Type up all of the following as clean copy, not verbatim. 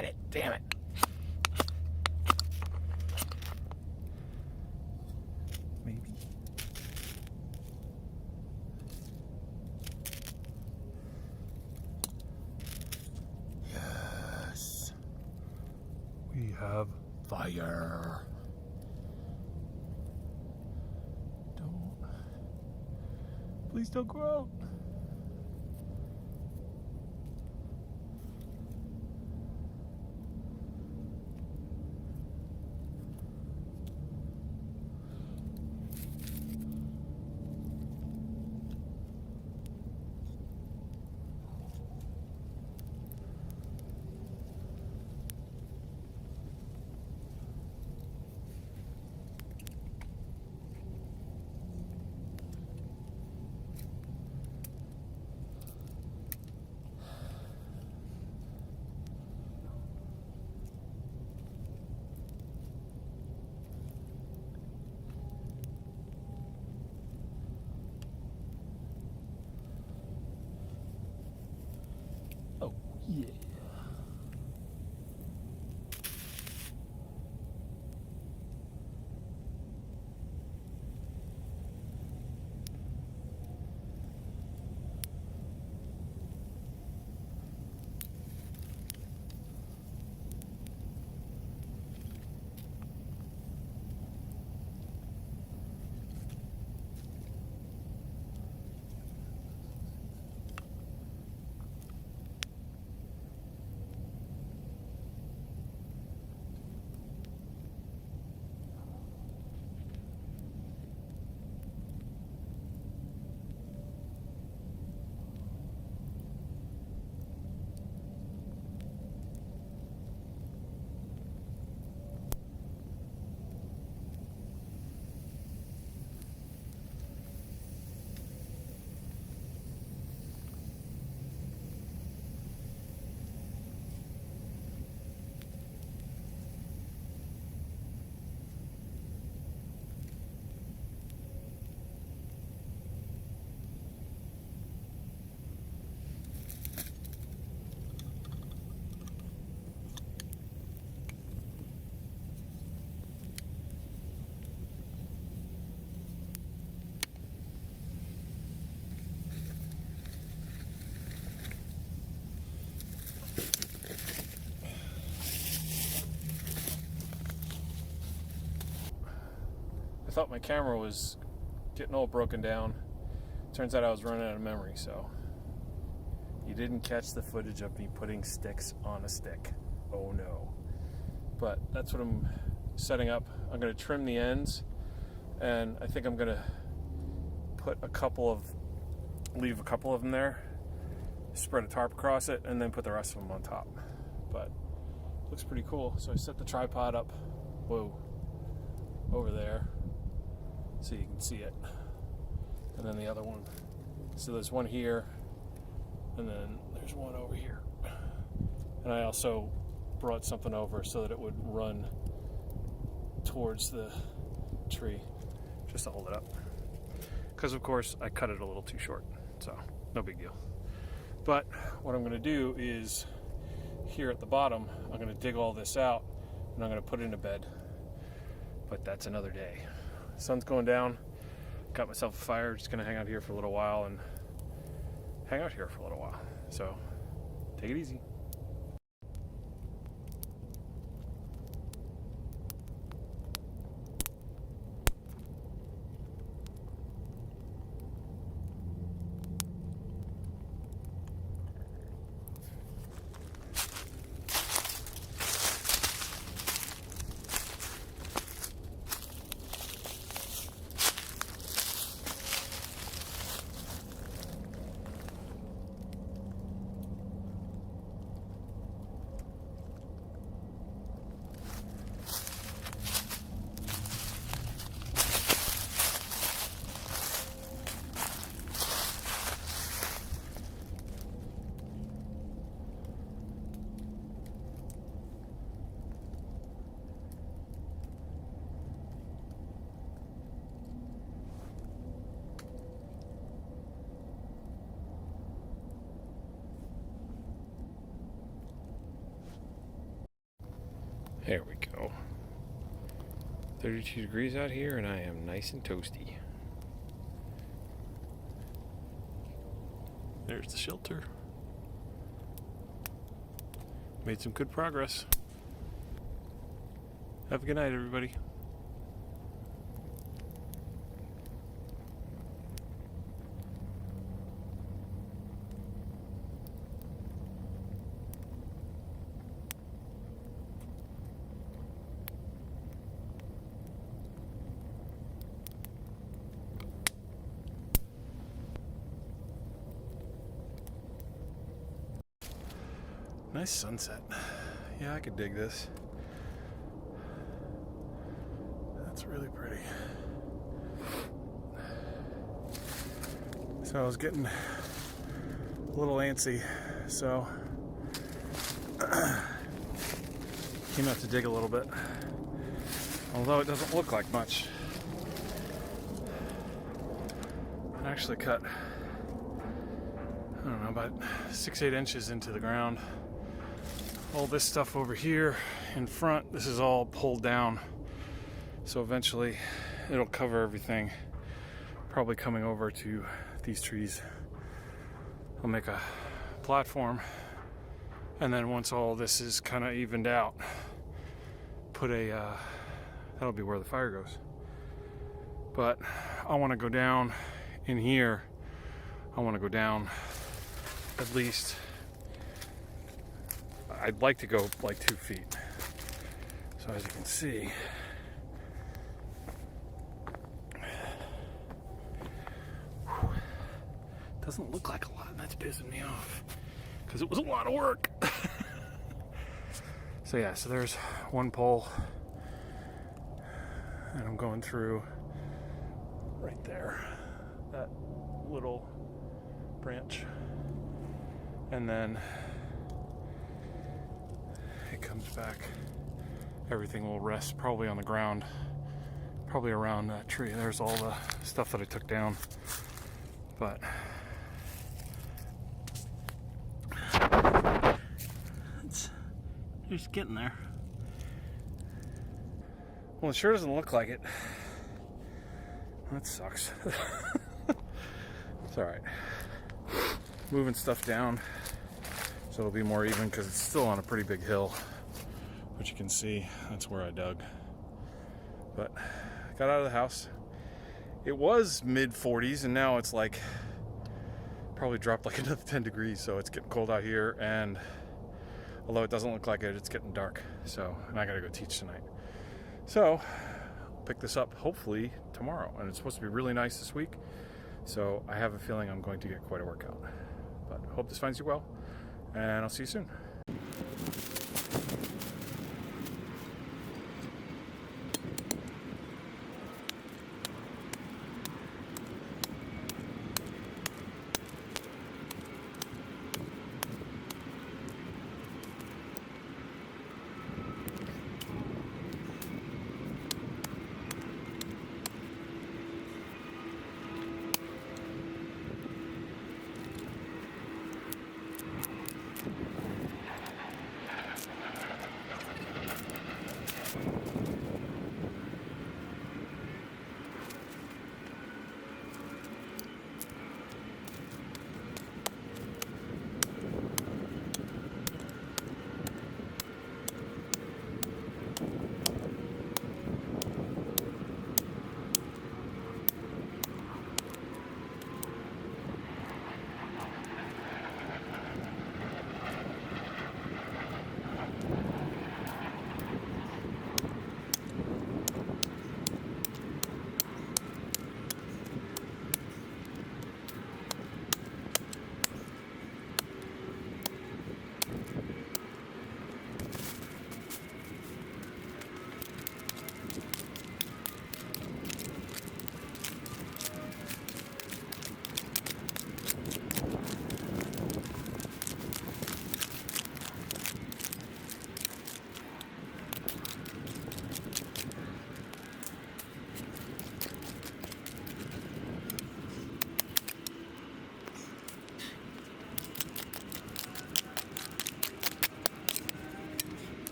at it. Damn it. Maybe. Yes. We have fire. Please don't go out. Oh, yeah. I thought my camera was getting all broken down. Turns out I was running out of memory, so you didn't catch the footage of me putting sticks on a stick. Oh no. But that's what I'm setting up. I'm going to trim the ends, and I think I'm going to leave a couple of them there, spread a tarp across it, and then put the rest of them on top. But it looks pretty cool. So I set the tripod up, over there, so you can see it. And then the other one. So there's one here, and then there's one over here. And I also brought something over so that it would run towards the tree, just to hold it up. Because of course I cut it a little too short, so no big deal. But what I'm going to do is, here at the bottom, I'm going to dig all this out and I'm going to put it in a bed. But that's another day. Sun's going down. Got myself a fire. Just gonna hang out here for a little while. So take it easy. There we go. 32 degrees out here and I am nice and toasty. There's the shelter. Made some good progress. Have a good night, everybody. Nice sunset. Yeah, I could dig this. That's really pretty. So I was getting a little antsy, so came out to dig a little bit. Although it doesn't look like much. I actually cut, I don't know, about 6-8 inches into the ground. All this stuff over here in front, this is all pulled down. So eventually it'll cover everything. Probably coming over to these trees. I'll make a platform. And then once all this is kind of evened out, put a, that'll be where the fire goes. But I want to go down in here. I want to go down at least, I'd like to go like 2 feet. So as you can see, doesn't look like a lot, and that's pissing me off because it was a lot of work. So yeah, so there's one pole, and I'm going through right there, that little branch, and then it comes back. Everything will rest probably on the ground, probably around that tree. There's all the stuff that I took down, but it's just getting there. Well, it sure doesn't look like it. That sucks. It's all right. Moving stuff down so it'll be more even because it's still on a pretty big hill, which you can see. That's where I dug. But got out of the house. It was mid 40s and now it's like probably dropped like another 10 degrees, so it's getting cold out here, and although it doesn't look like it, it's getting dark. So, and I gotta go teach tonight. So I'll pick this up hopefully tomorrow, and it's supposed to be really nice this week. So I have a feeling I'm going to get quite a workout. But hope this finds you well, and I'll see you soon.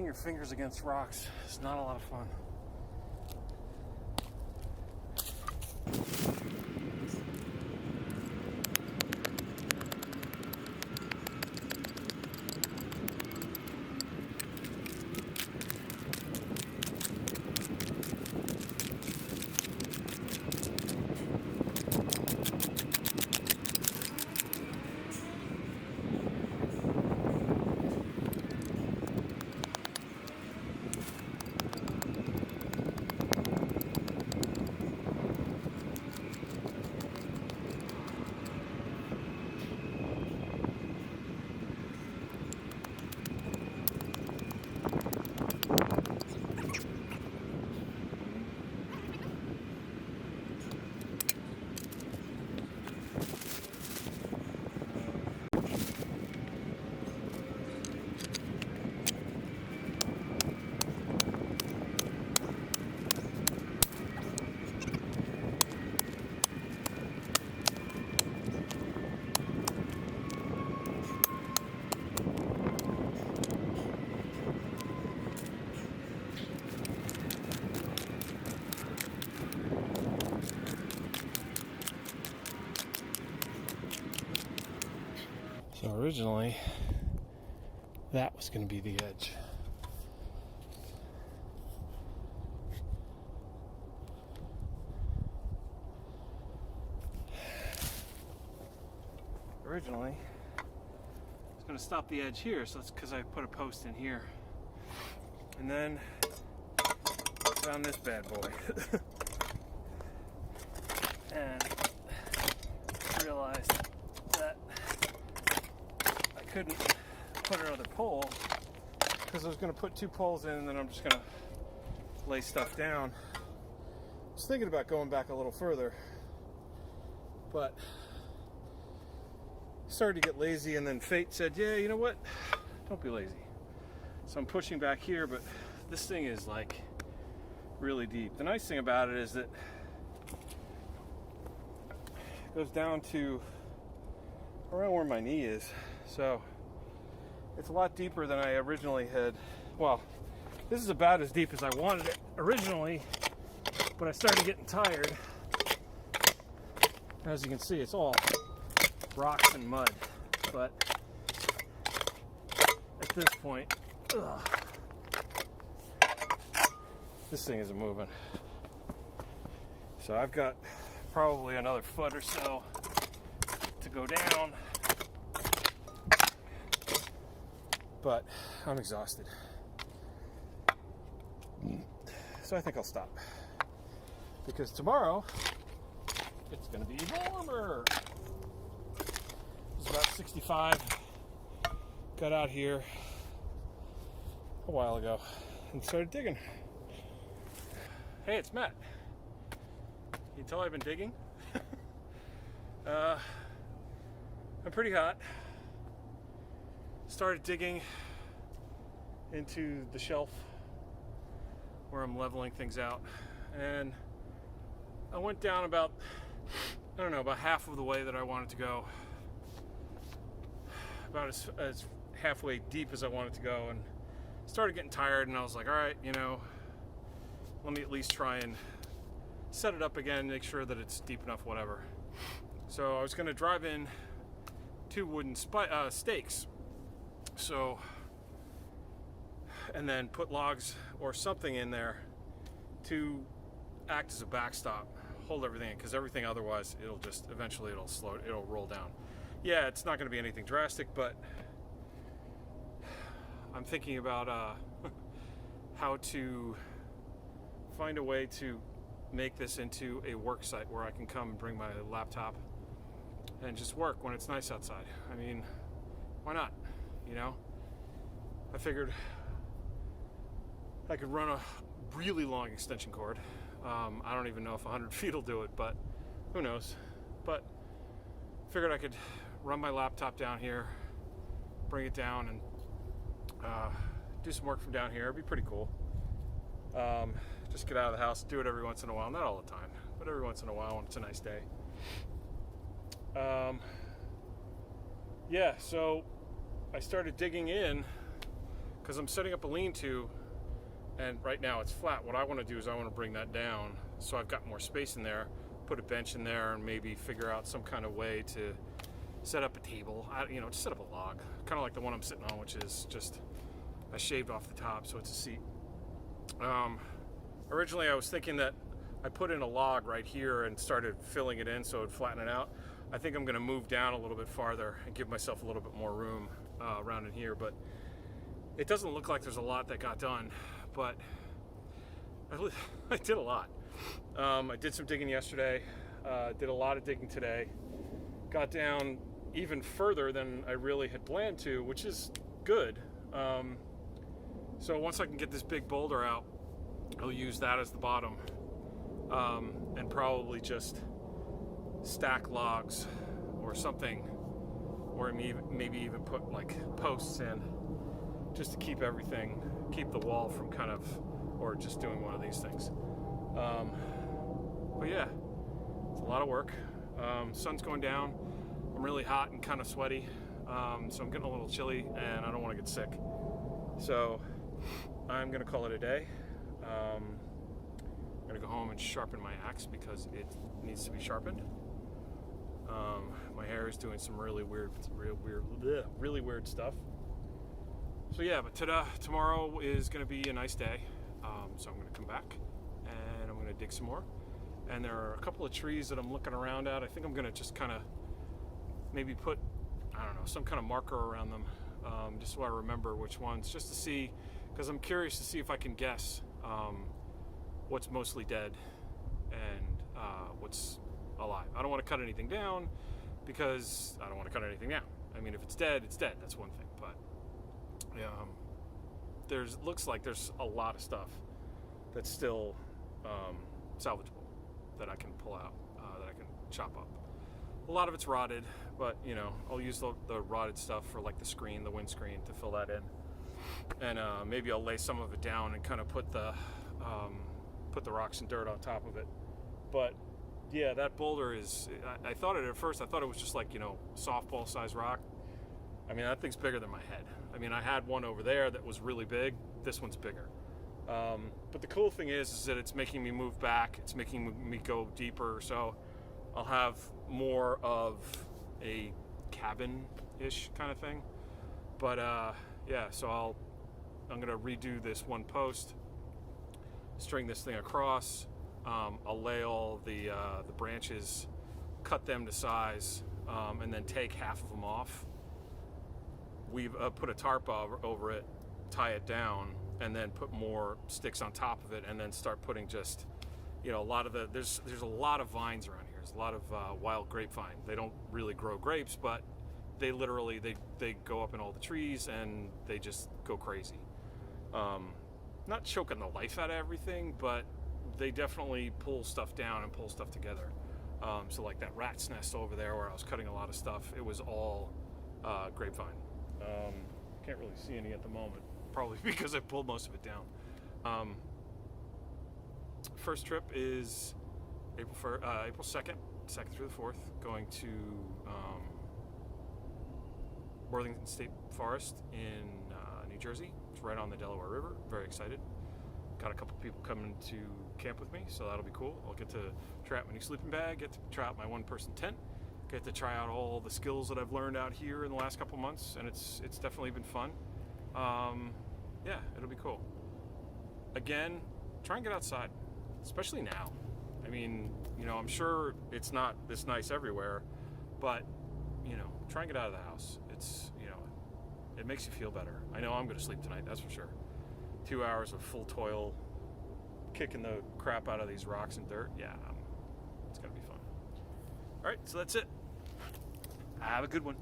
your fingers against rocks is not a lot of fun. So originally, that was going to be the edge. Originally, I was going to stop the edge here, so that's because I put a post in here. And then I found this bad boy. And realized that I couldn't put another pole because I was going to put 2 poles in and then I'm just going to lay stuff down. I was thinking about going back a little further, but started to get lazy, and then fate said, yeah, you know what, don't be lazy. So I'm pushing back here, but this thing is like really deep. The nice thing about it is that it goes down to around where my knee is, so it's a lot deeper than I originally had. Well, this is about as deep as I wanted it originally, but I started getting tired. As you can see, it's all rocks and mud, but at this point, this thing isn't moving. So I've got probably another foot or so to go down, but I'm exhausted. So I think I'll stop, because tomorrow it's going to be warmer. It's about 65. Got out here a while ago and started digging. Hey, it's Matt. You can tell I've been digging. I'm pretty hot. Started digging into the shelf where I'm leveling things out, and I went down about, I don't know, about half of the way that I wanted to go, about as halfway deep as I wanted to go, and started getting tired, and I was like, all right, you know, let me at least try and set it up again, make sure that it's deep enough, whatever. So I was going to drive in 2 wooden stakes, so, and then put logs or something in there to act as a backstop, hold everything in, because everything otherwise it'll just eventually it'll roll down. Yeah, it's not going to be anything drastic, but I'm thinking about how to find a way to make this into a work site where I can come and bring my laptop and just work when it's nice outside. I mean, why not? You know, I figured I could run a really long extension cord. I don't even know if 100 feet will do it, but who knows. But figured I could run my laptop down here, bring it down, and do some work from down here. It'd be pretty cool. Just get out of the house, do it every once in a while. Not all the time, but every once in a while when it's a nice day. Yeah, so I started digging in because I'm setting up a lean-to, and right now it's flat. What I want to do is I want to bring that down so I've got more space in there, put a bench in there, and maybe figure out some kind of way to set up a table. Just set up a log, kind of like the one I'm sitting on, which is just, I shaved off the top, so it's a seat. Originally I was thinking that I put in a log right here and started filling it in so it'd flatten it out. I think I'm gonna move down a little bit farther and give myself a little bit more room around in here, but it doesn't look like there's a lot that got done, but I did a lot. I did some digging yesterday, did a lot of digging today, got down even further than I really had planned to, which is good. So once I can get this big boulder out, I'll use that as the bottom, and probably just stack logs or something, or maybe even put like posts in, just to keep the wall from kind of, or just doing one of these things. But yeah, it's a lot of work. Sun's going down. I'm really hot and kind of sweaty, so I'm getting a little chilly and I don't want to get sick. So I'm gonna call it a day. I'm gonna go home and sharpen my axe because it needs to be sharpened. My hair is doing some really weird stuff. So yeah, but tomorrow is gonna be a nice day. So I'm gonna come back and I'm gonna dig some more. And there are a couple of trees that I'm looking around at. I think I'm gonna just kind of maybe put, I don't know, some kind of marker around them, just so I remember which ones, just to see, because I'm curious to see if I can guess what's mostly dead and what's alive. I don't want to cut anything down because I don't want to cut anything down. I mean, if it's dead, it's dead. That's one thing. But looks like there's a lot of stuff that's still salvageable that I can pull out, that I can chop up. A lot of it's rotted, but I'll use the rotted stuff for like the screen, the windscreen, to fill that in. And maybe I'll lay some of it down and kind of put the rocks and dirt on top of it. But yeah, that boulder is, I thought it at first, I thought it was just like, softball size rock. I mean, that thing's bigger than my head. I mean, I had one over there that was really big. This one's bigger. But the cool thing is that it's making me move back. It's making me go deeper. So I'll have more of a cabin-ish kind of thing. But yeah, so I'm gonna redo this one post, string this thing across. I'll lay all the branches, cut them to size, and then take half of them off. We've put a tarp over it, tie it down, and then put more sticks on top of it, and then start putting just, a lot of there's a lot of vines around here. There's a lot of wild grapevine. They don't really grow grapes, but they literally, they go up in all the trees and they just go crazy. Not choking the life out of everything, but they definitely pull stuff down and pull stuff together. So like that rat's nest over there where I was cutting a lot of stuff, it was all grapevine. Can't really see any at the moment, probably because I pulled most of it down. First trip is April 2nd through the 4th, going to Worthington State Forest in New Jersey. It's right on the Delaware River. Very excited. Got a couple people coming to camp with me, so that'll be cool. I'll get to try out my new sleeping bag, get to try out my one-person tent, get to try out all the skills that I've learned out here in the last couple months, and it's definitely been fun. Yeah, it'll be cool. Again, try and get outside, especially now. I mean, I'm sure it's not this nice everywhere, but try and get out of the house. It's it makes you feel better. I know I'm going to sleep tonight, that's for sure. 2 hours of full toil, kicking the crap out of these rocks and dirt. Yeah, it's going to be fun. All right, so that's it. Have a good one.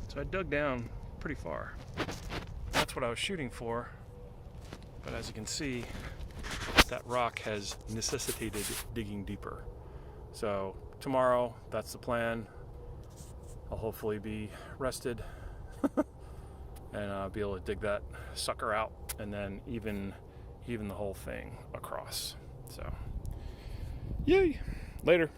So I dug down pretty far. That's what I was shooting for. But as you can see, that rock has necessitated digging deeper. So tomorrow, that's the plan. I'll hopefully be rested and be able to dig that sucker out and then even the whole thing across. So, yay! Later.